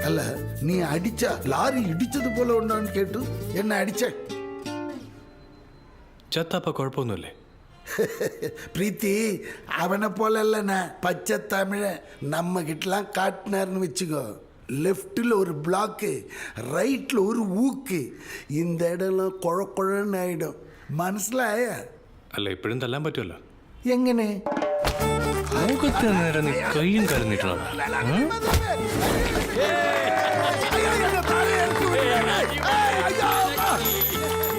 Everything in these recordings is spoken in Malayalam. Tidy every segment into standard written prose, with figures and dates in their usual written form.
അല്ല നീ അടിച്ച ലാറി ഇടിച്ചതുപോലെ ഉണ്ടോന്ന് കേട്ടു. എന്നെ അടിച്ച ചത്തപ്പ കുഴപ്പമൊന്നുമില്ലേ? പ്രീതി അവനെ പോലല്ല പച്ച തമിഴ് നമ്മ കിട്ടலாம் காட்டினார்னு வச்சுக்கோ. லெஃப்டில் ஒரு பிளாக்கு, ரைட்டில் ஒரு ஊக்கு, இந்த இடம்லாம் குழக்குழன்னு ஆயிடும். മനസ്സിലായ? അല്ല ഇപ്പോഴും തല്ലാൻ പറ്റുമല്ലോ. എങ്ങനെ? മുഖത്ത് നേരം നീ കയ്യും കരഞ്ഞിട്ടാണ്.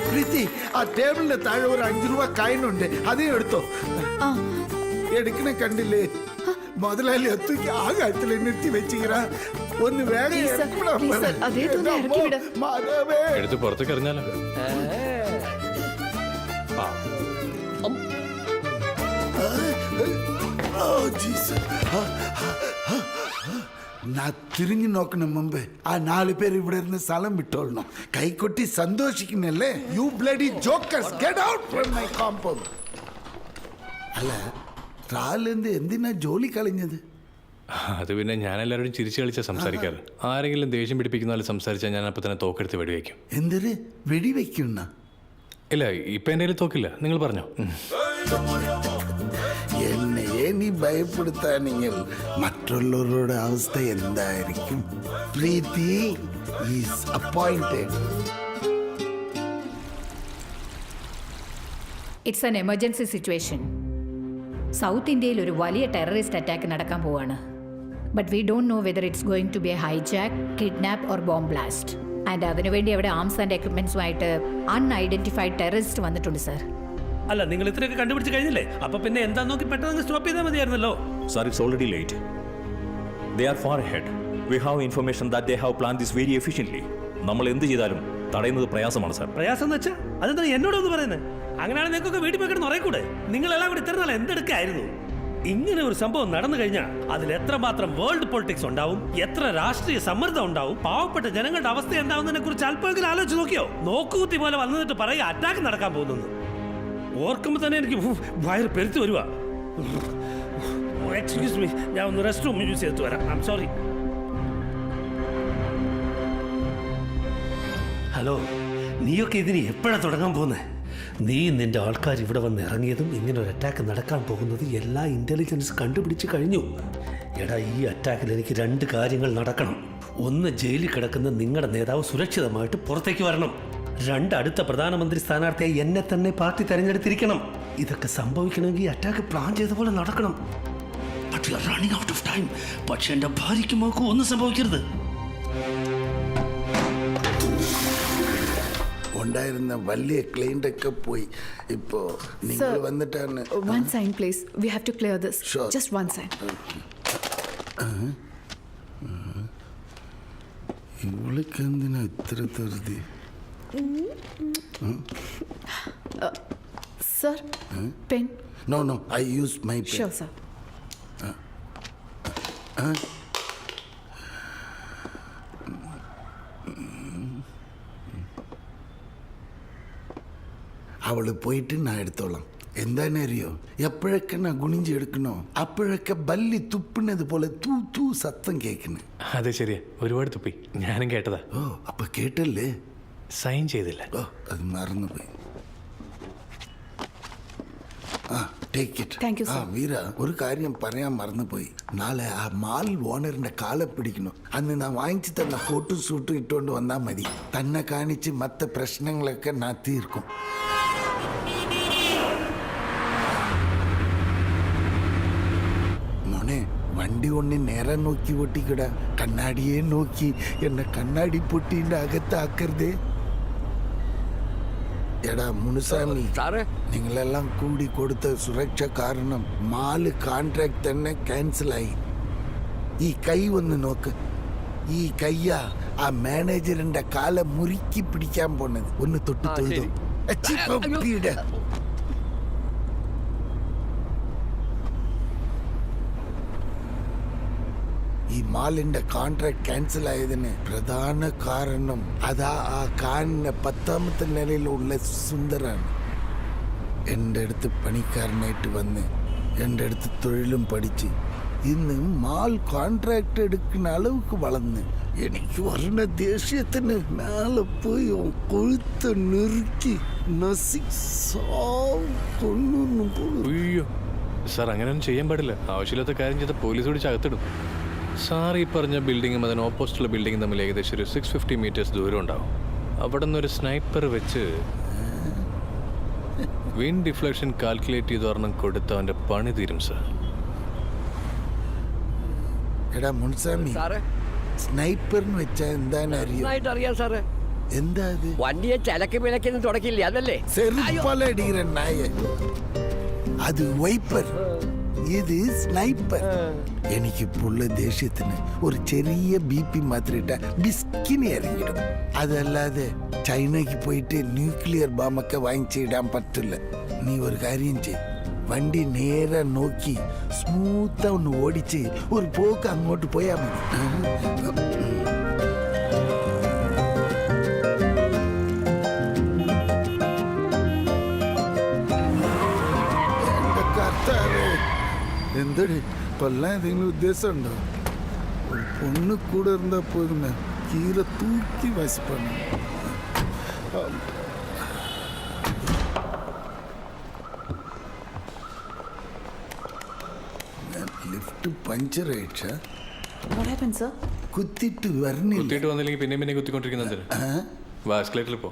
പ്രീതി ആ ടേബിളിന്റെ താഴെ ഒരു 5 രൂപ കായിനുണ്ട്, അതേ എടുത്തോ. എടുക്കണ കണ്ടില്ലേ? മുതലാളി ഒത്തുക്ക് ആ കാര്യത്തിൽ നിർത്തി വെച്ചിരാ. ഒന്ന് വേഗം എടുത്ത് പുറത്തേക്ക് എറിഞ്ഞാലോ? நான் തിരിഞ്ഞു നോക്കണ മുമ്പ് ആ 4 പേര് ഇവിടെ ഇരുന്ന് സ്ഥലം വിട്ടോളണം. കൈകൊട്ടി സന്തോഷിക്കുന്നല്ലേ? You bloody jokers, get out from my compound. അല്ല ട്രാലെന്ത് എന്തിനാ ജോലി കളഞ്ഞത്? അത് പിന്നെ ഞാൻ എല്ലാവരോടും ചിരിച്ചു കളിച്ചാൽ സംസാരിക്കാറ്. ആരെങ്കിലും ദേഷ്യം പിടിപ്പിക്കുന്ന പോലെ സംസാരിച്ചാൽ ഞാൻ അപ്പം തന്നെ തോക്കെടുത്ത് വെടിവെക്കും. എന്തൊരു വെടിവെക്കുന്ന? ഇല്ല ഇപ്പം എൻ്റെ കയ്യിൽ തോക്കില്ല, നിങ്ങൾ പറഞ്ഞോ. എന്നെയെ നീ ഭയപ്പെടുത്താനെങ്കിൽ മറ്റുള്ളവരുടെ അവസ്ഥ എന്തായിരിക്കും? Preethi is appointed. It's an emergency situation. South ഇന്ത്യയിൽ ഒരു വലിയ ടെററിസ്റ്റ് അറ്റാക്ക് നടക്കാൻ പോവാണ്. But we don't know whether it's going to be a hijack, kidnap or bomb blast. And അതിനുവേണ്ടി അവിടെ ആംസ് ആൻഡ് എക്യുപ്മെന്റ്സുമായിട്ട് അൺഐഡന്റിഫൈഡ് ടെററിസ്റ്റ് വന്നിട്ടുണ്ട് സർ. അല്ല നിങ്ങൾ ഇത്രയൊക്കെ കണ്ടുപിടിച്ച് കഴിഞ്ഞില്ലേ? അപ്പൊ പിന്നെ എന്താ നോക്കി പെട്ടെന്ന് സ്റ്റോപ്പ് ചെയ്താൽ മതിയായിരുന്നല്ലോ. Sir, it's already late. They are far ahead. We have information that they have planned this very efficiently. നമ്മൾ എന്ത് ചെയ്താലും തടയുന്നത് പ്രയാസമാണ് സാർ. പ്രയാസം എന്ന് വെച്ചാൽ അതെന്താ എന്നോടൊന്ന് പറയുന്നത്? അങ്ങനെയാണെങ്കിൽ നിങ്ങൾക്കൊക്കെ വീട്ടിൽ പോയി കിടന്ന് ഉറയക്കൂടെ? നിങ്ങളെല്ലാം കൂടി ഇത്ര നാൾ എന്തെടുക്കായിരുന്നു? ഇങ്ങനെ ഒരു സംഭവം നടന്നു കഴിഞ്ഞാൽ അതിൽ എത്രമാത്രം വേൾഡ് പൊളിറ്റിക്സ് ഉണ്ടാവും, എത്ര രാഷ്ട്രീയ സമ്മർദ്ദം ഉണ്ടാവും, പാവപ്പെട്ട ജനങ്ങളുടെ അവസ്ഥ എന്താവുന്നതിനെ കുറിച്ച് അല്പമെങ്കിലും ആലോചിച്ച് നോക്കിയോ? നോക്കുകുത്തി പോലെ വന്നിട്ട് പറയുക അറ്റാക്ക് നടക്കാൻ പോകുന്നു. ഓർക്കുമ്പോൾ തന്നെ എനിക്ക് വയറ് പെരുത്ത് വരുവാ. എക്സ്ക്യൂസ് മീ, ഞാൻ ഒന്ന് റെസ്റ്റ് റൂം യൂസ് ചെയ്തിട്ട് വരാം. I am sorry. ഹലോ, നീയൊക്കെ ഇതിന് എപ്പോഴാണ് തുടങ്ങാൻ പോകുന്നത്? നീ നിന്റെ ആൾക്കാർ ഇവിടെ വന്ന് ഇറങ്ങിയതും ഇങ്ങനെ ഒരു അറ്റാക്ക് നടക്കാൻ പോകുന്നത് എല്ലാ ഇന്റലിജൻസ് കണ്ടുപിടിച്ച് കഴിഞ്ഞു. എടാ, ഈ അറ്റാക്കിൽ എനിക്ക് 2 കാര്യങ്ങൾ നടക്കണം. ഒന്ന്, ജയിലിൽ കിടക്കുന്ന നിങ്ങളുടെ നേതാവ് സുരക്ഷിതമായിട്ട് പുറത്തേക്ക് വരണം. 2, അടുത്ത പ്രധാനമന്ത്രി സ്ഥാനാർത്ഥിയായി എന്നെ തന്നെ പാർട്ടി തെരഞ്ഞെടുത്തിരിക്കണം. ഇതൊക്കെ സംഭവിക്കണമെങ്കിൽ ഈ അറ്റാക്ക് പ്ലാൻ ചെയ്ത പോലെ നടക്കണം. Running out of time. പക്ഷെ എൻ്റെ ഭാര്യയ്ക്കും മകൾക്കും ഒന്നും സംഭവിക്കരുത്. ഉണ്ടായിരുന്ന വലിയ ക്ലൈന്റ് ഒക്കെ പോയി. ഇപ്പോ നിങ്ങൾ വന്നിട്ടാണ്. One sign please, we have to clear this. Sure. Just one sign. ഇവൾക്ക് എന്തിനാ ഇത്ര ധൃതി? Sir, pen. No, I use my pen. Sure, sir. അവള് പോയിട്ട് ഞാൻ എടുത്തോളാം. എന്താണെന്ന് അറിയോ? എപ്പോഴൊക്കെ ഞാൻ ഗുണിഞ്ച് എടുക്കണോ അപ്പോഴൊക്കെ ബല്ലി തുപ്പിനത് പോലെ തൂ തൂ സത്തം കേൾക്കണേ. അതെ ശരിയാ, ഒരുപാട് തുപ്പി, ഞാനും കേട്ടതാ. ഓ, അപ്പൊ കേട്ടല്ലേ? സൈൻ ചെയ്തില്ല. ഓ, അത് മറന്നുപോയി. Take it. Thank you, sir. വീര, ഒരു കാര്യം പറയാൻ മറന്നുപോയി. നാളെ ആ മാൾ ഓണറിന്റെ കാലെ പിടിക്കണം. അന്ന് ഞാൻ വാങ്ങിച്ചു തന്ന ഫോട്ടോ ഷൂട്ടും ഇട്ടുകൊണ്ട് വന്നാൽ മതി. തന്നെ കാണിച്ച് മറ്റു പ്രശ്നങ്ങളൊക്കെ ഞാൻ തീർക്കും. മോനെ, വണ്ടി കൊണ്ട് നേരെ നോക്കി ഓട്ടിക്കട. കണ്ണാടിയെ നോക്കി എന്നെ കണ്ണാടി പൊട്ടിന്റെ അകത്താക്കരുതേ. എടാ മുനുസാമി, നിങ്ങളെല്ലാം കൂടി കൊടുത്ത സുരക്ഷ കാരണം 4 കോൺട്രാക്ട് തന്നെ ക്യാൻസലായി. ഈ കൈ ഒന്ന് നോക്ക്. ഈ കയ്യാ ആ മാനേജറിന്റെ കാല മുറുക്കി പിടിക്കാൻ പോണത്. ഒന്ന് തൊട്ട് തൊഴുതോ. ഈ മാലിന്റെ കോൺട്രാക്ട് ക്യാൻസൽ ആയതിന് പ്രധാന കാരണം അതാ ആ കാറിന്റെ 10ാമത്തെ നിലയിലുള്ള സുന്ദറാണ്. എൻ്റെ അടുത്ത് പണിക്കാരനായിട്ട് വന്ന് എൻ്റെ അടുത്ത് തൊഴിലും പഠിച്ച് ഇന്ന് മാൽ കോൺട്രാക്ട് എടുക്കുന്ന அளவுக்கு വളർന്ന് എനിക്ക് പറഞ്ഞ ദേഷ്യത്തിന് മേലെ പോയി കൊഴുത്ത് നെറുക്കി കൊണ്ടൊന്നും പോകും. അയ്യോ സാർ അങ്ങനെയൊന്നും ചെയ്യാൻ പാടില്ല. ആവശ്യമില്ലാത്ത കാര്യം ചെയ്ത പോലീസ് പിടിച്ച് അകത്തിടും. സാർ ഈ പറഞ്ഞ ബിൽഡിങ്ങും അതിന് ഓപ്പോസിറ്റുള്ള ബിൽഡിങ്ങും തമ്മിൽ ഏകദേശം ഒരു 650 മീറ്റേഴ്സ് ദൂരം ഉണ്ടാവും. അവിടെ നിന്നൊരു സ്നൈപ്പർ വെച്ച് വിൻഡ് ഡിഫ്ലക്ഷൻ കാൽക്കുലേറ്റ് ചെയ്ത് ഒരെണ്ണം കൊടുത്ത് അവൻ്റെ പണി തീരും സാർ. എടാ മുൻസാമി, സ്നൈപ്പറിന് വെച്ചാ എന്താന്ന് അറിയോ? അറിയാം സാറേ. എന്താ അത്? വണ്ടിയെ ചലക്ക് വിലക്കൊന്നും തുടക്കില്ല, അതല്ലേ? ചെറുപ്പലടികിற നായ. അത് വൈപ്പർ, ഇത് സ്നൈപ്പർ. എനിക്കിപ്പുള്ള ദേഷ്യത്തിന് ഒരു ചെറിയ BP മാത്രം ഇട്ട ബിസ്കിനി ഇറങ്ങിടും. അതല്ലാതെ ചൈനയ്ക്ക് പോയിട്ട് ന്യൂക്ലിയർ ബോംബൊക്കെ വാങ്ങിച്ചിടാൻ പറ്റില്ല. നീ ഒരു കാര്യം ചെയ്, വണ്ടി നേരെ നോക്കി സ്മൂത്താ ഒന്ന് ഓടിച്ച് ഒരു പോക്ക് അങ്ങോട്ട് പോയാൽ മതി. എന്തൊരു കൊല്ലാൻ എന്തെങ്കിലും ഉദ്ദേശമുണ്ടോ? ഒരു പൊണ്ണ് കൂടെ இருந்தா പോരുന്ന കീരെ തൂക്കി വശപ്പാണ്. ലിഫ്റ്റ് പഞ്ചർ അയച്ച കുത്തിട്ട് വരണില്ല. കുത്തിയിട്ട് വന്നില്ലെങ്കിൽ പിന്നെ കുത്തിക്കൊണ്ടിരിക്കുന്നത്. വാസ്കലേറ്ററിൽ പോ.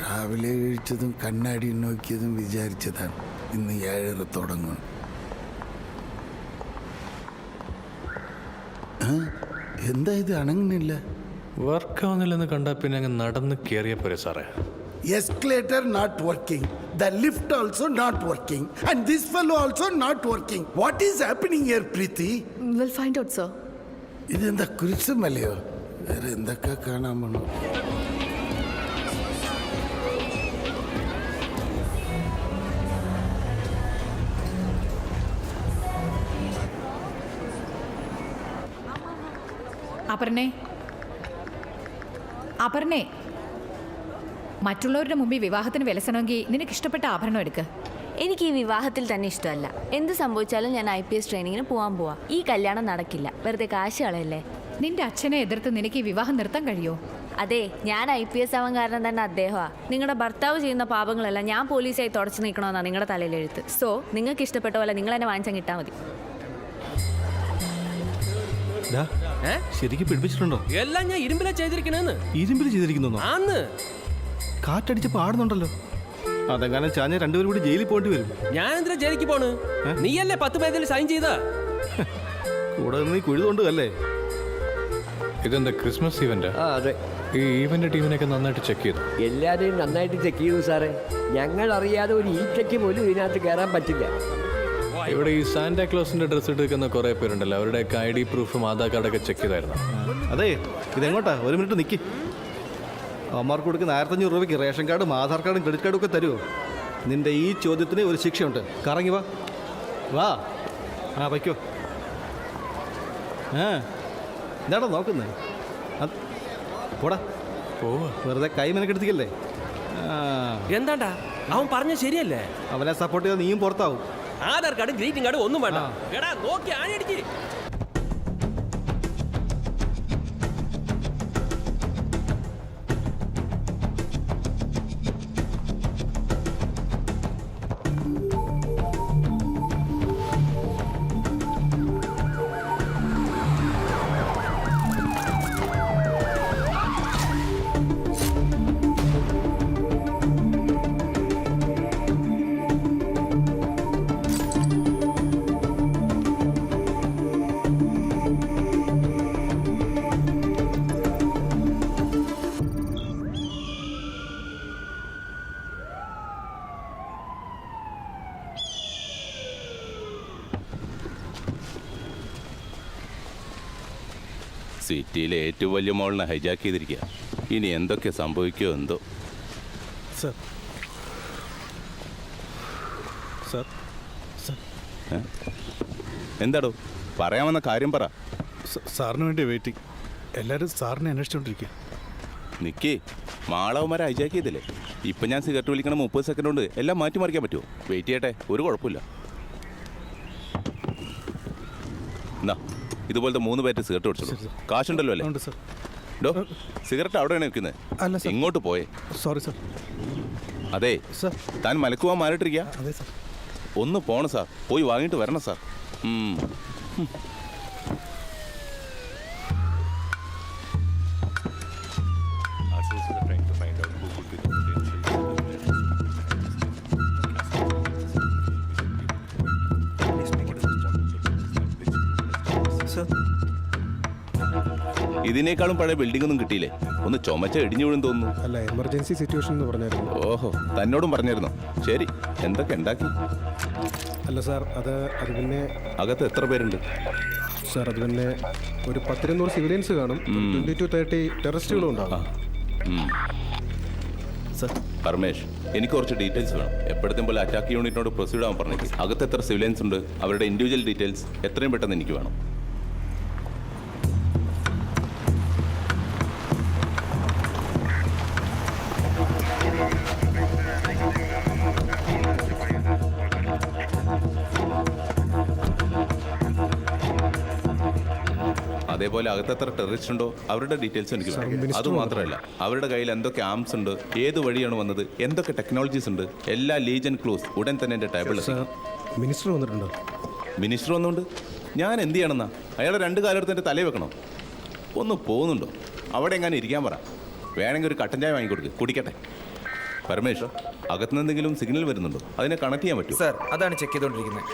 രാവിലെ കഴിച്ചതും കണ്ണാടി നോക്കിയതും വിചാരിച്ചതാണ് ഇന്ന് 7:30 തുടങ്ങും. എന്താ ഇത് അണങ്ങുന്നില്ല? വർക്ക് ആവുന്നില്ലെന്ന് കണ്ടാൽ പിന്നെ അങ്ങ് നടന്ന് കയറിയ പോരെ സാറേ. Escalator not working, the lift also not working, and this fellow also not working. What is happening here, Preeti? We'll find out, sir. ഇതെന്താ കുരിശുമലയോ? വേറെ എന്തൊക്കെ കാണാൻ പോണോ? അപർണേ, മറ്റുള്ളവരുടെ മുമ്പിൽ വിവാഹത്തിന് വിലസണമെങ്കിൽ നിനക്ക് ഇഷ്ടപ്പെട്ട ആഭരണം എടുക്കുക. എനിക്ക് ഈ വിവാഹത്തിൽ തന്നെ ഇഷ്ടമല്ല. എന്ത് സംഭവിച്ചാലും ഞാൻ IPS ട്രെയിനിങ്ങിന് പോവാ. ഈ കല്യാണം നടക്കില്ല, വെറുതെ കാശ് കളയല്ലേ. നിന്റെ അച്ഛനെ എതിർത്ത് നിനക്ക് ഈ വിവാഹം നിർത്താൻ കഴിയോ? അതെ, ഞാൻ IPS ആവാൻ കാരണം തന്നെ അദ്ദേഹമാണ്. നിങ്ങളുടെ ഭർത്താവ് ചെയ്യുന്ന പാപങ്ങളെല്ലാം ഞാൻ പോലീസായി തുടച്ചു നിൽക്കണമെന്നാണ് നിങ്ങളുടെ തലയിൽ എഴുത്ത്. സോ നിങ്ങൾക്ക് ഇഷ്ടപ്പെട്ട പോലെ നിങ്ങൾ എന്നെ വാങ്ങിച്ചാൽ കിട്ടാൽ മതി. ശരിക്കും പിടിപ്പിച്ചിട്ടുണ്ടോ? എല്ലാം ഞാൻ ഇരുമ്പിലാ ചെയ്തിരിക്കണേന്ന്. ഇരുമ്പിൽ ചെയ്തിരിക്കുന്നു? ആന്ന്. കാറ്റടിച്ചപ്പോ ആടുന്നുണ്ടല്ലോ. അതെങ്ങനെ ചാഞ്ഞ രണ്ടുപേരും കൂടി ജയിലിൽ പോകേണ്ടി വരും. ഞാൻ എന്തിനാ ജയിലിക്ക് പോണ്? നീയല്ലേ 10 പേജിൽ സൈൻ ചെയ്താ? കൂടെ നീ കുഴിതുകൊണ്ട് അല്ലേ? ഇതെന്താ ക്രിസ്മസ് ഇവന്റ്? അതെ. ഈ ഈവന്റ് ടീമിനൊക്കെ നന്നായിട്ട് ചെക്ക് ചെയ്തു. എല്ലാരെയും നന്നായിട്ട് ചെക്ക് ചെയ്തു സാറേ. ഞങ്ങൾ അറിയാതെ ഒരു ഈറ്റയ്ക്ക് പോലും ഇതിനകത്ത് കയറാൻ പറ്റില്ല. ഇവിടെ ഈ സാന്റാക്ലോസിന്റെ ഡ്രസ്സ് എടുക്കുന്ന കുറെ പേരുണ്ടല്ലോ, അവരുടെയൊക്കെ ID പ്രൂഫും ആധാർ കാർഡൊക്കെ ചെക്ക് ചെയ്തായിരുന്നു. അതെ, ഇതെങ്ങോട്ടാ? ഒരു മിനിറ്റ് നിൽക്കി. അമ്മമാർക്ക് കൊടുക്കുന്ന 1500 രൂപയ്ക്ക് റേഷൻ കാർഡും ആധാർ കാർഡും ക്രെഡിറ്റ് കാർഡും ഒക്കെ തരുമോ? നിന്റെ ഈ ചോദ്യത്തിന് ഒരു ശിക്ഷയുണ്ട്. കറങ്ങി വാ. വയ്ക്കോ. എന്താണോ നോക്കുന്നത്? പോടാ, വെറുതെ കൈ മെനക്കെടുത്തിക്കല്ലേ. എന്താണ്ടാ അവൻ പറഞ്ഞ ശരിയല്ലേ? അവനെ സപ്പോർട്ട് ചെയ്താൽ നീയും പുറത്താവും. ആധാർ കാർഡും ഗ്രീറ്റിംഗ് കാർഡും ഒന്നും വേണ്ട. എടാ നോക്കി ആണിയടിക്ക്. സിറ്റിയിലെ ഏറ്റവും വലിയ മോളിനെ ഹൈജാക്ക് ചെയ്തിരിക്കുക. ഇനി എന്തൊക്കെ സംഭവിക്കുമോ എന്തോ. സർ സർ സർ എന്താടോ പറയാമെന്ന കാര്യം പറ. സാറിന് വേണ്ടി വെയിറ്റിംഗ്. എല്ലാവരും സാറിനെ അന്വേഷിച്ചുകൊണ്ടിരിക്കുക. നിക്കേ, മാളവന്മാരെ ഹൈജാക്ക് ചെയ്തില്ലേ? ഇപ്പം ഞാൻ സിഗരറ്റ് വിളിക്കണ 30 സെക്കൻഡ് കൊണ്ട് എല്ലാം മാറ്റിമറിക്കാൻ പറ്റുമോ? വെയിറ്റ് ചെയ്യട്ടെ, ഒരു കുഴപ്പമില്ല. എന്നാ ഇതുപോലത്തെ 3 പാക്കറ്റ് സിഗരറ്റ് കുടിച്ചോളൂ. കാശുണ്ടല്ലോ അല്ലേ? ഉണ്ട് സർ. ഡോ സിഗരറ്റ് അവിടെയാണ് അല്ല വെക്കുന്നത്. സർ. ഇങ്ങോട്ട് പോയേ. Sorry sir. അതെ സർ. താൻ മലക്കുവാൻ മാറിയിട്ടിരിക്കുക. അതെ സർ. ഒന്ന് പോണം സാർ, പോയി വാങ്ങിയിട്ട് വരണം സാർ. ഇതിനേക്കാളും പഴയ ബിൽഡിംഗ് ഒന്നും കിട്ടിയില്ലേ? ഒന്ന് ചുമച്ച ഇടിഞ്ഞു വീഴും തോന്നുന്നു. അല്ല എമർജൻസി സിറ്റുവേഷൻ എന്ന് പറഞ്ഞായിരുന്നു. ഓഹോ, തന്നോടും പറഞ്ഞിരുന്നോ? ശരി, എന്തൊക്കെ ഉണ്ടാക്കി? അല്ല സാർ, അത് പിന്നെ അകത്ത് എത്ര പേരുണ്ട്? സാർ അത് പിന്നെ ഒരു 10-200 സിവിലിയൻസ് കാണും. 20 to 30 ടെററിസ്റ്റുകളും ഉണ്ടാകും. സാർ പരമേഷ്, എനിക്ക് കുറച്ച് ഡീറ്റെയിൽസ് വേണം. എപ്പോഴത്തെ പോലെ അറ്റാക്ക് യൂണിറ്റിനോട് പ്രൊസീഡ് ആവാൻ പറഞ്ഞേക്ക്. അകത്ത് എത്ര സിവിലിയൻസ് ഉണ്ട്, അവരുടെ ഇൻഡിവിജ്വൽ ഡീറ്റെയിൽസ് എത്രയും പെട്ടെന്ന് എനിക്ക് വേണം. അതേപോലെ അകത്തെത്ര ടെററിസ്റ്റ് ഉണ്ടോ അവരുടെ ഡീറ്റെയിൽസ് എനിക്ക് വേണം. അതുമാത്രമല്ല അവരുടെ കയ്യിൽ എന്തൊക്കെ ആംസ് ഉണ്ട്, ഏത് വഴിയാണ് വന്നത്, എന്തൊക്കെ ടെക്നോളജീസ് ഉണ്ട്, എല്ലാ ലീജൻ ക്ലൂസ് ഉടൻ തന്നെ എൻ്റെ ടേബിളിൽ. മിനിസ്റ്റർ വന്നിട്ടുണ്ടോ? മിനിസ്റ്റർ വന്നുകൊണ്ട് ഞാൻ എന്ത് ചെയ്യണമെന്നാ? അയാളെ 2 കാലെടുത്ത് എൻ്റെ തലയിൽ വെക്കണോ? ഒന്ന് പോകുന്നുണ്ടോ? അവിടെ എങ്ങനെ ഇരിക്കാൻ പറ. വേണമെങ്കിൽ ഒരു കട്ടൻ ചായ വാങ്ങിക്കൊടുക്ക്, കുടിക്കട്ടെ. പരമേഷ്, അകത്തുനിന്ന് എന്തെങ്കിലും സിഗ്നൽ വരുന്നുണ്ടോ? അതിനെ കണക്ട് ചെയ്യാൻ പറ്റുമോ? സാർ അതാണ് ചെക്ക് ചെയ്തുകൊണ്ടിരിക്കുന്നത്.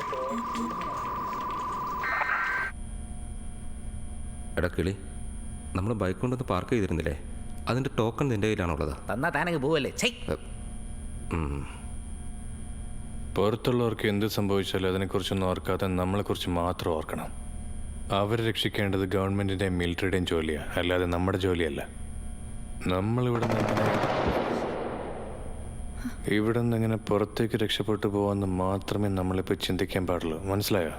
എടാ കിളി, നമ്മൾ ബൈക്ക് കൊണ്ടൊന്ന് പാർക്ക് ചെയ്തിരുന്നില്ലേ? അതിൻ്റെ ടോക്കൺ നിൻ്റെ കയ്യിലാണുള്ളത്. തന്നാ താനങ്ങ് പോവല്ലേ? പുറത്തുള്ളവർക്ക് എന്ത് സംഭവിച്ചാലും അതിനെക്കുറിച്ചൊന്നും ഓർക്കാതെ നമ്മളെക്കുറിച്ച് മാത്രം ഓർക്കണം. അവരെ രക്ഷിക്കേണ്ടത് ഗവൺമെൻറ്റിൻ്റെയും മിലിറ്ററിയുടെയും ജോലിയാണ്, അല്ലാതെ നമ്മുടെ ജോലിയല്ല. ഇവിടെ നിന്ന് പുറത്തേക്ക് രക്ഷപ്പെട്ടു പോകാമെന്ന് മാത്രമേ നമ്മളിപ്പോൾ ചിന്തിക്കാൻ പാടുള്ളൂ. മനസ്സിലായോ?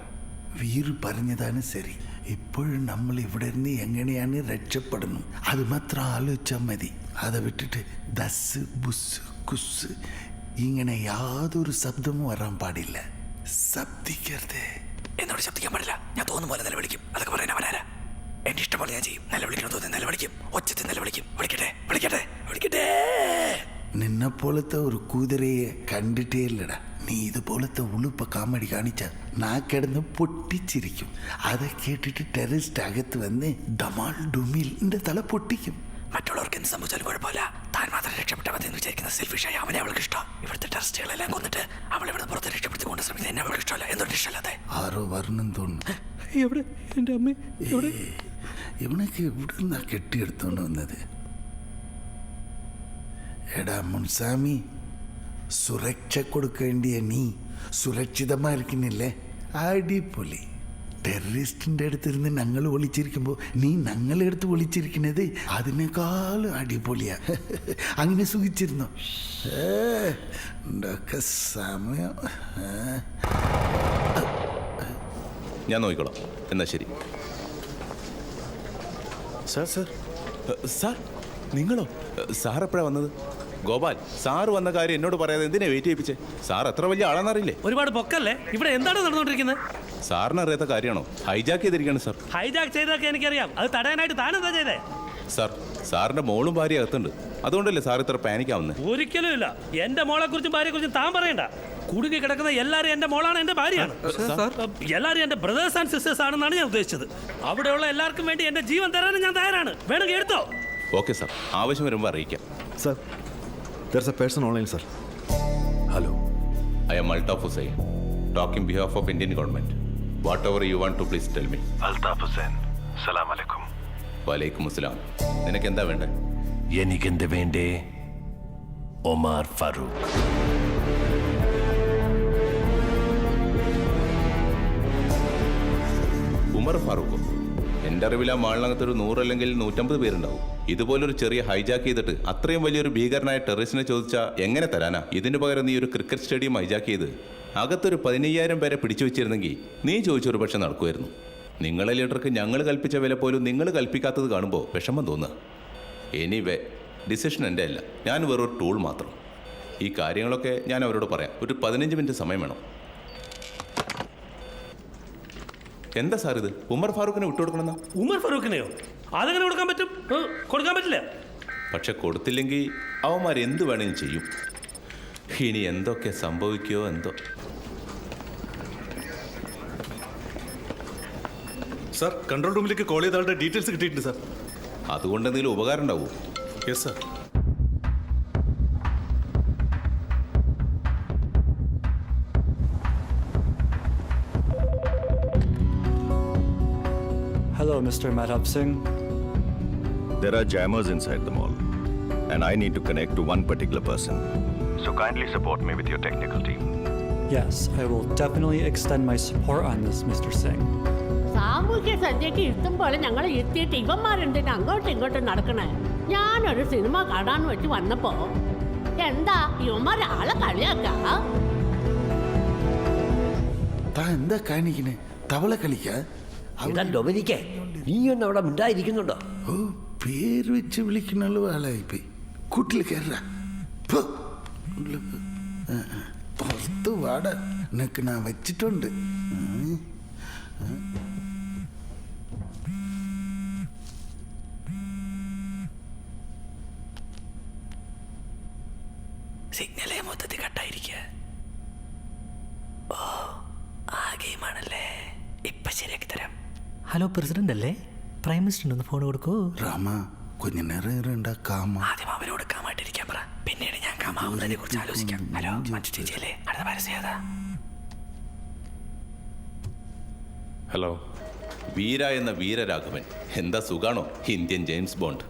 വീർ പറഞ്ഞതാണ് ശരി. ഇപ്പോഴും നമ്മൾ ഇവിടെ നിന്ന് എങ്ങനെയാണ് രക്ഷപ്പെടുന്നു അത് മാത്രം ആലോചിച്ചാൽ മതി. അത് വിട്ടിട്ട് ദസ് ബുസ് കുസ് ഇങ്ങനെ യാതൊരു ശബ്ദവും വരാൻ പാടില്ല. ശബ്ദിക്കരുത്. എന്നോട് ശബ്ദിക്കാൻ പാടില്ല. ഞാൻ തോന്നുന്ന പോലെ നിലവിളിക്കും. അതൊക്കെ പറയാൻ അവനാരാ? എന്റെ ഇഷ്ടം പോലെ ഞാൻ ചെയ്യും. നിലവിളിക്കണം തോന്നി നിലവിളിക്കും. ഒച്ചത്തിൽ നിലവിളിക്കും. വിളിക്കട്ടെ വിളിക്കട്ടെ വിളിക്കട്ടെ. നിന്നെ പോലത്തെ ഒരു കുതിരയെ കണ്ടിട്ടേ ഇല്ലടാ. നീ ഇതുപോലത്തെ ഉളുപ്പ കാമഡി കാണിച്ച ഞാൻ കിടന്ന് പൊട്ടിച്ചിരിക്കും. അത് കേട്ടിട്ട് ടെററിസ്റ്റ് അകത്ത് വന്ന് ഡമാൾ ഡുമിൽ എൻ്റെ തല പൊട്ടിക്കും. മറ്റുള്ളവർക്ക് എന്ത് സംഭവിച്ചാലും കുഴപ്പമില്ല, താൻ മാത്രം രക്ഷപ്പെട്ടാൽ മതി എന്ന് വിചാരിക്കുന്ന സെൽഫിഷായി അവനെ അവൾക്ക് ഇഷ്ടം. ഇവിടുത്തെ ടെററിസ്റ്റുകളെല്ലാം കൊന്നിട്ട് അവൾ ഇവിടെ പുറത്ത് രക്ഷപ്പെടുത്തിക്കൊണ്ട് ശ്രമിക്കുന്നത് എന്നെ അവൾക്ക് ഇഷ്ടമല്ല. എന്തൊരു ഇഷ്ടമല്ലാതെ ആരോ വരണം തോന്നുന്നു. എവിടെ എൻ്റെ അമ്മ? ഇവനൊക്കെ ഇവിടെ നിന്നാ കെട്ടിയെടുത്തോണ്ട് വന്നത്? എടാ മുൻസാമി, സുരക്ഷ കൊടുക്കേണ്ടിയ നീ സുരക്ഷിതമായിരിക്കുന്നില്ലേ? അടിപൊളി. ടെററിസ്റ്റിൻ്റെ അടുത്തിരുന്ന് ഞങ്ങൾ ഒളിച്ചിരിക്കുമ്പോൾ നീ ഞങ്ങളെടുത്ത് ഒളിച്ചിരിക്കുന്നത് അതിനേക്കാളും അടിപൊളിയാ. അങ്ങനെ സുഖിച്ചിരുന്നോ? ഇതൊക്കെ സമയം. ഞാൻ നോക്കിക്കോളാം. എന്നാ ശരി. സാർ നിങ്ങളോ? സാർ എപ്പോഴാണ് വന്നത്? ഗോപാൽ, സാറ് വന്ന കാര്യം എന്നോട് പറയാതെ എന്തിനാ വെയിറ്റ് ചെയ്യിപ്പിച്ചേ? സാർ എത്ര വലിയ ആളാണെന്നറിയില്ലേ? ഒരുപാട് പൊക്കല്ലേ? ഇവിടെ എന്താണ് നടന്നുകൊണ്ടിരിക്കുന്നത്? സാറിന് അറിയാത്ത കാര്യമാണോ? ഹൈജാക്ക് ചെയ്തിരിക്കുകയാണ് സാർ. ഹൈജാക്ക് ചെയ്തൊക്കെ എനിക്കറിയാം. അത് തടയാനായിട്ട് താനെന്താ ചെയ്തേ? സാർ, സാറിന്റെ മോളും ഭാര്യ അകത്തുണ്ട്. അതുകൊണ്ടല്ലേ സാർ ഇത്ര പാനിക്കാവുന്നത്? ഒരിക്കലും ഇല്ല. എന്റെ മോളെ കുറിച്ചും ഭാര്യയെ കുറിച്ചും താൻ പറയണ്ട. കുടുങ്ങി കിടക്കുന്ന എല്ലാവരും എന്റെ മോളാണ്, എന്റെ ഭാര്യയാണ്. എല്ലാവരും എന്റെ ബ്രദേഴ്സ് ആൻഡ് സിസ്റ്റേഴ്സ് ആണെന്നാണ് ഞാൻ ഉദ്ദേശിച്ചത്. അവിടെയുള്ള എല്ലാവർക്കും വേണ്ടി എന്റെ ജീവൻ തരാനും ഞാൻ തയ്യാറാണ്. വേണമെങ്കിൽ എടുത്തോ. ഓക്കെ സാർ, ആവശ്യം വരുമ്പോൾ അറിയിക്കാം. Sir, there's a person online, sir. Hello. I am Altaf Hussain, talking behalf of Indian government. Whatever you want to please tell me. Altaf Hussain. Salam alaikum. Walaikum assalam. നിനക്ക് എന്താ വേണ്ടേ? എനിക്കെന്ത് വേണ്ടേ? ഒമാർ ഫാറൂഖ്. ഉമർ ഫാറൂഖോ? എൻ്റെ അറിവിൽ ആ മാളിനകത്തൊരു 100 അല്ലെങ്കിൽ 150 പേരുണ്ടാവും. ഇതുപോലൊരു ചെറിയ ഹൈജാക്ക് ചെയ്തിട്ട് അത്രയും വലിയൊരു ഭീകരനായ ടെററിസ്റ്റിനെ ചോദിച്ചാൽ എങ്ങനെ തരാനാ? ഇതിന് പകരം നീ ഒരു ക്രിക്കറ്റ് സ്റ്റേഡിയം ഹൈജാക്ക് ചെയ്ത് അകത്തൊരു 15,000 പേരെ പിടിച്ചു വെച്ചിരുന്നെങ്കിൽ നീ ചോദിച്ചൊരു പക്ഷെ നടക്കുമായിരുന്നു. നിങ്ങളെ ലീഡർക്ക് ഞങ്ങൾ കൽപ്പിച്ച വില പോലും നിങ്ങൾ കൽപ്പിക്കാത്തത് കാണുമ്പോൾ വിഷമം തോന്നുക. എനിവേ, ഡിസിഷൻ എൻ്റെ അല്ല, ഞാൻ വെറൊരു ടൂൾ മാത്രം. ഈ കാര്യങ്ങളൊക്കെ ഞാൻ അവരോട് പറയാം. ഒരു 15 മിനിറ്റ് സമയം വേണം. എന്താ സാർ ഇത്? ഉമർ ഫാറൂഖിനെ വിട്ടുകൊടുക്കണമെന്നാ? ഉമർ ഫറൂഖിനെയോ? അതെങ്ങനെ കൊടുക്കാൻ പറ്റും? കൊടുക്കാൻ പറ്റില്ല. പക്ഷെ കൊടുത്തില്ലെങ്കിൽ അവന്മാർ എന്ത് വേണമെങ്കിലും ചെയ്യും. ഇനി എന്തൊക്കെ സംഭവിക്കുമോ എന്തോ. സാർ, കൺട്രോൾ റൂമിലേക്ക് കോൾ ചെയ്ത ആളുടെ ഡീറ്റെയിൽസ് കിട്ടിയിട്ടുണ്ട് സാർ. അതുകൊണ്ട് എന്തെങ്കിലും ഉപകാരം ഉണ്ടാവുമോ? Yes sir. Hello, Mr. Madhav Singh. There are jammers inside the mall, and I need to connect to one particular person. So kindly support me with your technical team. Yes, I will definitely extend my support on this, Mr. Singh. സാമൂഹ്യ സദ്യക്ക് ഇഷ്ടം പോലെ ഞങ്ങൾ എത്തിയിട്ട് ഇവന്മാരെന്തിനാ അങ്ങോട്ടും ഇങ്ങോട്ടും നടക്കണേ? ഞാനൊരു സിനിമ കാണാന്ന് വെച്ച് വന്നപ്പോ എന്താ ഇവന്മാർ ആളെ കളിയാക്ക? താൻ എന്താ കാണിക്കണേ? തവള കളിക്ക? ഡൊമിനിക്കേ, നീ ഒന്ന് അവിടെ മിണ്ടായിരിക്കുന്നുണ്ടോ? ഓ, പേര് വെച്ച് വിളിക്കണല്ലോ ആളായിപ്പോയി. കൂട്ടിൽ കയറാ. പുറത്ത് വാട, നിനക്ക് ഞാൻ വെച്ചിട്ടുണ്ട്. സിഗ്നലേ മൊത്തത്തിൽ കട്ടായിരിക്കുക. ഓ, ആ ഗെയിമാണല്ലേ. ഇപ്പൊ ശരിയാക്കി തരാം. ഹലോ, പ്രസിഡന്റ് അല്ലേ? പ്രൈം മിനിസ്റ്റർ ഒന്ന് ഫോൺ കൊടുക്കൂ. രാമ, കൊഞ്ഞ നേരം ആദ്യം അവരോട് കാമായിട്ടിരിക്കാൻ പറ. പിന്നീട് ഞാൻ കാമാവുന്നതിനെ കുറിച്ച് ആലോചിക്കാം. ഹലോ, മറ്റു ചേച്ചിയല്ലേ? അടുത്ത പരസ്യതാ. ഹലോ, വീര എന്ന വീരരാഘവൻ. എന്താ സുഖാണോ? Indian James Bond.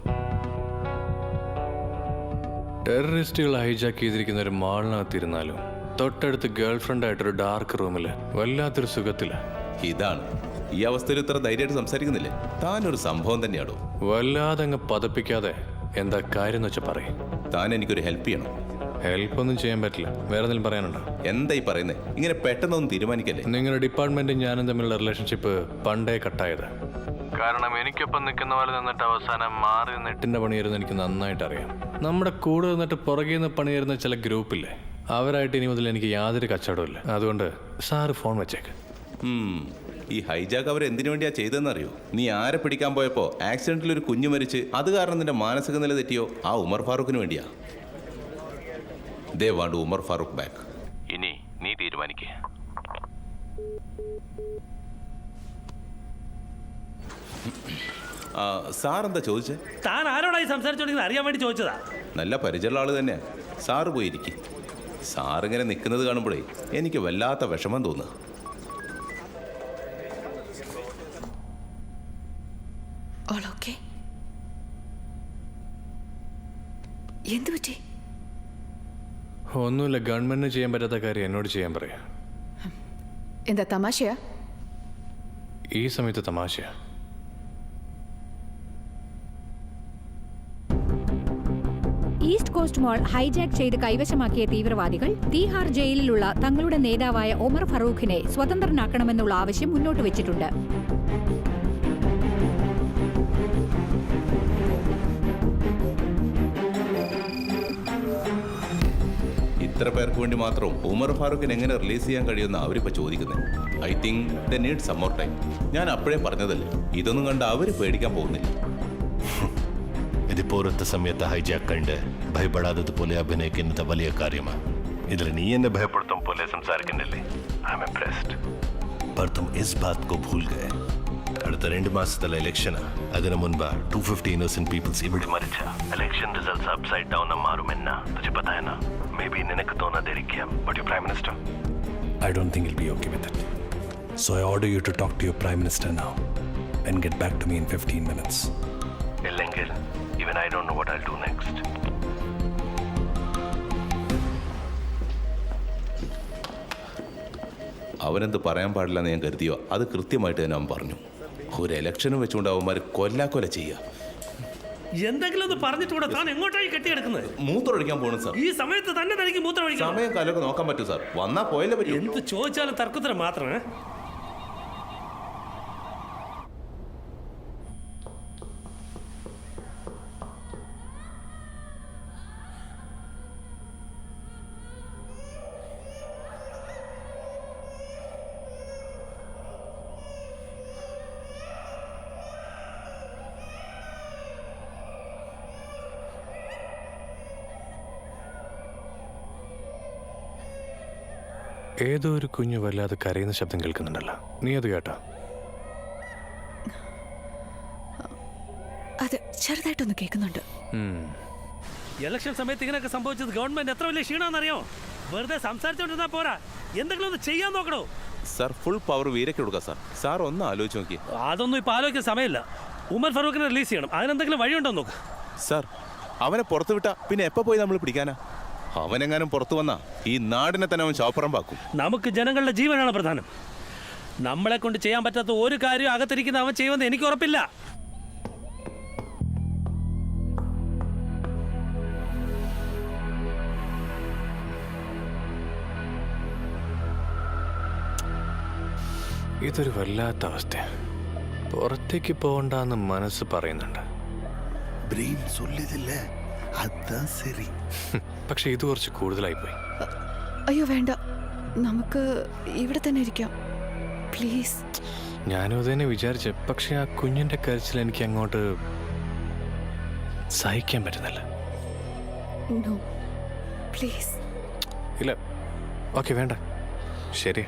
ടെററിസ്റ്റുകൾ ഹൈജാക്ക് ചെയ്തിരിക്കുന്ന ഒരു മാളിനകത്തിരുന്നാലും തൊട്ടടുത്ത് ഗേൾ ഫ്രണ്ടായിട്ടൊരു ഡാർക്ക് റൂമിൽ വല്ലാത്തൊരു സുഖത്തില്ല. ഇതാണ് ഈ അവസ്ഥയിൽ ഇത്ര ധൈര്യമായിട്ട് സംസാരിക്കുന്നില്ലേ? താനൊരു സംഭവം തന്നെയാണോ? വല്ലാതെ അങ്ങ് പതപ്പിക്കാതെ എന്താ കാര്യം എന്ന് വെച്ചാൽ പറയും. താൻ എനിക്കൊരു ഹെൽപ്പ് ചെയ്യണം. ഹെൽപ്പ് ഒന്നും ചെയ്യാൻ പറ്റില്ല. വേറെ എന്തെങ്കിലും പറയാനുണ്ടോ? എന്തായി പറയുന്നത്? ഇങ്ങനെ പെട്ടെന്നൊന്നും തീരുമാനിക്കല്ലേ. നിങ്ങളുടെ ഡിപ്പാർട്ട്മെന്റും ഞാനും തമ്മിലുള്ള റിലേഷൻഷിപ്പ് പണ്ടേ കട്ടായത്. കാരണം എനിക്കൊപ്പം നിൽക്കുന്ന പോലെ നിന്നിട്ട് അവസാനം മാറി നെട്ടിന്റെ പണിയായിരുന്നു എനിക്ക് നന്നായിട്ട് അറിയാം. നമ്മുടെ കൂടെ നിന്നിട്ട് പുറകെ നിന്ന് പണിയായിരുന്ന ചില ഗ്രൂപ്പില്ലേ, അവരായിട്ട് ഇനി മുതൽ എനിക്ക് യാതൊരു കച്ചവടമില്ല. അതുകൊണ്ട് സാറ് ഫോൺ വെച്ചേക്ക്. ഈ ഹൈജാക്ക് അവർ എന്തിനു വേണ്ടിയാ ചെയ്തതെന്നറിയോ? നീ ആരെ പിടിക്കാൻ പോയപ്പോ ആക്സിഡന്റിൽ ഒരു കുഞ്ഞു മരിച്ച് അത് കാരണം നിന്റെ മാനസിക നില തെറ്റിയോ? ആ ഉമർ ഫാറൂഖിന് വേണ്ടിയാ. They want Umar Farooq back. ഇനി നീ തീരുമാനിക്കേ. സാർ എന്താ ചോദിച്ചേ? താൻ ആരോടായി സംസാരിച്ചോണ്ടിരിക്കുന്നത് അറിയാൻ വേണ്ടി ചോദിച്ചതാ. നല്ല പരിചയമുള്ള ആള് തന്നെയാ. സാറ് പോയിരിക്കും. സാറിങ്ങനെ നിൽക്കുന്നത് കാണുമ്പോഴേ എനിക്ക് വല്ലാത്ത വിഷമം തോന്നുക. ഒന്നുമില്ല, ഗവൺമെന്റിന് ചെയ്യാൻ പറ്റാത്ത കാര്യം എന്നോട് ചെയ്യാൻ പറയാ. എന്താ തമാശയാ? ഈ സമയത്ത് തമാശയാ? ഈസ്റ്റ് കോസ്റ്റ് മാൾ ഹൈജാക്ക് ചെയ്ത് കൈവശമാക്കിയ തീവ്രവാദികൾ തീഹാർ ജയിലിലുള്ള തങ്ങളുടെ നേതാവായ ഒമർ ഫറൂഖിനെ സ്വതന്ത്രനാക്കണമെന്നുള്ള ആവശ്യം മുന്നോട്ട് വെച്ചിട്ടുണ്ട്. ഇത്ര പേർക്ക് വേണ്ടി മാത്രം ഉമർ ഫാറൂഖിനെ എങ്ങനെ റിലീസ് ചെയ്യാൻ കഴിയുമെന്ന് അവരിപ്പോൾ ചോദിക്കുന്നത്. I think they need some more time. ഞാൻ അപ്പോഴേ പറഞ്ഞതല്ലേ, ഇതൊന്നും കണ്ട് അവർ പേടിക്കാൻ പോകുന്നില്ല. ഇതിപ്പോൾ ഒരൊറ്റ സമയത്ത് ഹൈജാക്ക് കണ്ട് ഭയപ്പെടാത്തതുപോലെ അഭിനയിക്കുന്നത് വലിയ കാര്യമാണ്. ഇതിൽ നീ എന്നെ ഭയപ്പെടുത്തും പോലെ സംസാരിക്കുന്നില്ലേ? I am impressed. पर तुम इस बात को भूल गए. അടുത്ത 2 മാസത്തിലെ ഇലക്ഷന്. അതിനു മുൻപ് 250 ഇന്നോസെന്റ് പീപ്പിൾസ് ഇവിടെ മരിച്ച. ഇലക്ഷൻ റിസൾട്ട്സ് അപ്സൈഡ് ഡൗൺ മാറുമെന്ന तुझे पता है ना? मे बी നിനക്ക് തോന്നാതിരിക്കാം. But your prime minister, I don't think he'll be okay with it. So I order you to talk to your prime minister now and get back to me in 15 minutes. ഇല്ലെങ്കിൽ even I don't know what I'll do next. അവനെന്ത് പറയാൻ പാടില്ല എന്ന് ഞാൻ കരുതിയോ അത് കൃത്യമായിട്ട് തന്നെ അവൻ പറഞ്ഞു. ഒരു ഇലക്ഷനും വെച്ചുകൊണ്ട് അവന്മാർ കൊല്ലാക്കൊല ചെയ്യുക. എന്തെങ്കിലും ഒന്ന് പറഞ്ഞിട്ട് താൻ എങ്ങോട്ടായി കെട്ടിയെടുക്കുന്നത്? മൂത്രമൊഴിക്കാൻ പോകണം സാർ. ഈ സമയത്ത് തന്നെ തനിക്ക് മൂത്രമൊഴിക്കണം? സമയം കാലമൊക്കെ നോക്കാൻ പറ്റും സാർ. വന്നാ പോയല്ലേ പറ്റും. എന്ത് ചോദിച്ചാലും തർക്കത്തിന് മാത്രമേ. ഏതോ ഒരു കുഞ്ഞു വല്ലാതെ കരയുന്ന ശബ്ദം കേൾക്കുന്നുണ്ടല്ലോ, നീ അത് കേട്ടോ? അത് ചെറുതായിട്ടൊന്ന് കേൾക്കുന്നുണ്ട്. ഇലക്ഷൻ സമയത്ത് ഇങ്ങനെയൊക്കെ സംഭവിച്ചത് ഗവൺമെന്റ് എത്ര വലിയ ക്ഷീണമെന്നറിയോ? വെറുതെ സംസാരിച്ചോണ്ടിരുന്നാ പോരാ, എന്തെങ്കിലും ഒന്ന് ചെയ്യാൻ നോക്കണോ? സാർ ഫുൾ പവർ വീരയ്ക്ക് കൊടുക്കുക സാർ. സാർ ഒന്ന് ആലോചിച്ച് നോക്കി. അതൊന്നും ഇപ്പൊ ആലോചിക്കാൻ സമയമില്ല. ഉമർ ഫറൂഖിനെ റിലീസ് ചെയ്യണം. അതിനെന്തെങ്കിലും വഴിയുണ്ടോ നോക്ക്. സാർ അവനെ പുറത്തു വിട്ടാ പിന്നെ എപ്പോൾ പോയി നമ്മൾ പിടിക്കാനാ? അവനെങ്ങാനും പുറത്തു വന്നാ ഈ നാടിനെ തന്നെ അവൻ ചാപ്പറമ്പാക്കും. നമുക്ക് ജനങ്ങളുടെ ജീവനാണ് പ്രധാനം. നമ്മളെ കൊണ്ട് ചെയ്യാൻ പറ്റാത്ത ഒരു കാര്യം അകത്തിരിക്കുന്ന അവൻ ചെയ്യുമെന്ന് എനിക്ക് ഉറപ്പില്ല. ഇതൊരു വല്ലാത്ത അവസ്ഥയാണ്. പുറത്തേക്ക് പോകണ്ടെന്ന് മനസ്സ് പറയുന്നുണ്ട്. ബ്രെയിൻ സൊല്ലിതില്ല, അതാ ശരി. പക്ഷെ ഇത് കുറച്ച് കൂടുതലായിപ്പോയി. അയ്യോ വേണ്ട, നമുക്ക് ഇവിടെ തന്നെ ഇരിക്കാം പ്ലീസ്. ഞാനും അത് തന്നെ വിചാരിച്ചു. പക്ഷെ ആ കുഞ്ഞിൻ്റെ കരച്ചിൽ എനിക്ക് അങ്ങോട്ട് സഹിക്കാൻ പറ്റുന്നില്ല. No please. ഇല്ല, ഓക്കെ വേണ്ട, ശരി.